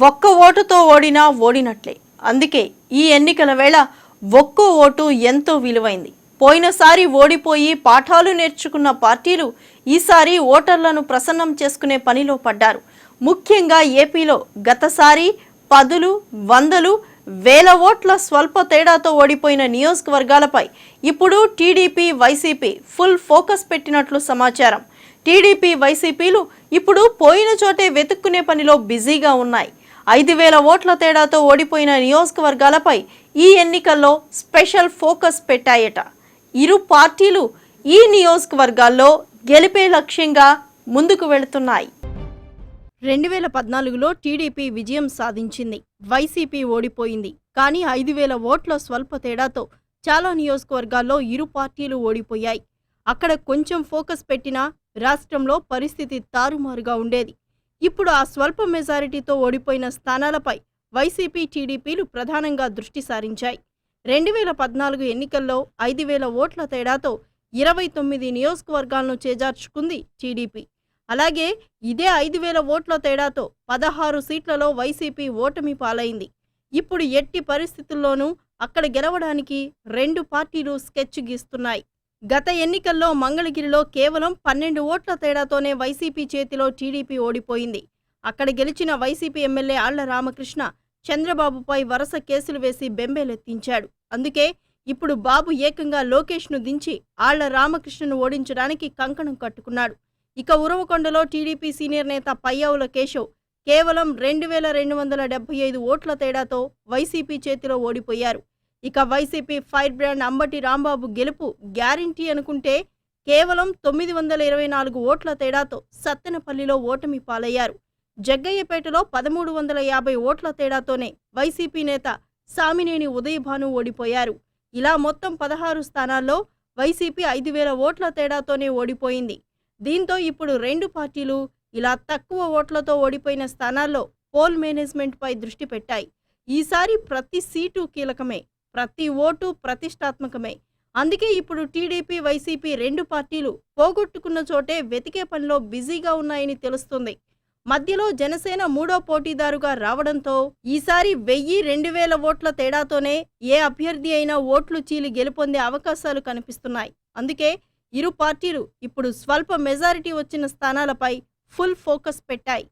ఒక్క ఓటుతో ఓడినా ఓడినట్లే. అందుకే ఈ ఎన్నికల వేళ ఒక్కో ఓటు ఎంతో విలువైంది. పోయినసారి ఓడిపోయి పాఠాలు నేర్చుకున్న పార్టీలు ఈసారి ఓటర్లను ప్రసన్నం చేసుకునే పనిలో పడ్డారు. ముఖ్యంగా ఏపీలో గతసారి పదులు, వందలు, వేల ఓట్ల స్వల్ప తేడాతో ఓడిపోయిన నియోజకవర్గాలపై ఇప్పుడు టీడీపీ, వైసీపీ ఫుల్ ఫోకస్ పెట్టినట్లు సమాచారం. టీడీపీ, వైసీపీలు ఇప్పుడు పోయిన చోటే వెతుక్కునే పనిలో బిజీగా ఉన్నాయి. 5,000 ఓట్ల తేడాతో ఓడిపోయిన నియోజకవర్గాలపై ఈ ఎన్నికల్లో స్పెషల్ ఫోకస్ పెట్టాయట. ఇరు పార్టీలు ఈ నియోజకవర్గాల్లో గెలిపే లక్ష్యంగా ముందుకు వెళుతున్నాయి. 2014లో టీడీపీ విజయం సాధించింది, వైసీపీ ఓడిపోయింది. కానీ 5,000 ఓట్ల స్వల్ప తేడాతో చాలా నియోజకవర్గాల్లో ఇరు పార్టీలు ఓడిపోయాయి. అక్కడ కొంచెం ఫోకస్ పెట్టినా రాష్ట్రంలో పరిస్థితి తారుమారుగా ఉండేది. ఇప్పుడు ఆ స్వల్ప మెజారిటీతో ఓడిపోయిన స్థానాలపై వైసీపీ, టీడీపీలు ప్రధానంగా దృష్టి సారించాయి. 2014 ఎన్నికల్లో 5,000 ఓట్ల తేడాతో 29 నియోజకవర్గాలను చేజార్చుకుంది టీడీపీ. అలాగే ఇదే 5,000 ఓట్ల తేడాతో 16 సీట్లలో వైసీపీ ఓటమి పాలైంది. ఇప్పుడు ఎట్టి పరిస్థితుల్లోనూ అక్కడ గెలవడానికి రెండు పార్టీలు స్కెచ్ గీస్తున్నాయి. గత ఎన్నికల్లో మంగళగిరిలో కేవలం 12 ఓట్ల తేడాతోనే వైసీపీ చేతిలో టీడీపీ ఓడిపోయింది. అక్కడ గెలిచిన వైసీపీ ఎమ్మెల్యే ఆళ్ల రామకృష్ణ చంద్రబాబుపై వరుస కేసులు వేసి బెంబేలెత్తించాడు. అందుకే ఇప్పుడు బాబు ఏకంగా లోకేష్ను దించి ఆళ్ల రామకృష్ణను ఓడించడానికి కంకణం కట్టుకున్నాడు. ఇక ఉరవకొండలో టీడీపీ సీనియర్ నేత పయ్యావుల కేశవ్ కేవలం 2,275 ఓట్ల తేడాతో వైసీపీ చేతిలో ఓడిపోయారు. ఇక YCP fire brand Ambati Rambabu గెలుపు గ్యారంటీ అనుకుంటే కేవలం 924 ఓట్ల తేడాతో సత్తెనపల్లిలో ఓటమి పాలయ్యారు. జగ్గయ్యపేటలో 1,350 ఓట్ల తేడాతోనే వైసీపీ నేత సామినేని ఉదయభాను ఓడిపోయారు. ఇలా మొత్తం 16 స్థానాల్లో వైసీపీ 5,000 ఓట్ల తేడాతోనే ఓడిపోయింది. దీంతో ఇప్పుడు రెండు పార్టీలు ఇలా తక్కువ ఓట్లతో ఓడిపోయిన స్థానాల్లో పోల్ మేనేజ్మెంట్పై దృష్టి పెట్టాయి. ఈసారి ప్రతి సీటు కీలకమే, ప్రతి ఓటు ప్రతిష్టాత్మకమే. అందుకే ఇప్పుడు టీడీపీ, వైసీపీ రెండు పార్టీలు పోగొట్టుకున్న చోటే వెతికే పనిలో బిజీగా ఉన్నాయని తెలుస్తుంది. మధ్యలో జనసేన మూడో పోటీదారుగా రావడంతో ఈసారి 1,000-2,000 ఓట్ల తేడాతోనే ఏ అభ్యర్థి అయినా ఓట్లు చీలి గెలుపొందే అవకాశాలు కనిపిస్తున్నాయి. అందుకే ఇరు పార్టీలు ఇప్పుడు స్వల్ప మెజారిటీ వచ్చిన స్థానాలపై ఫుల్ ఫోకస్ పెట్టాయి.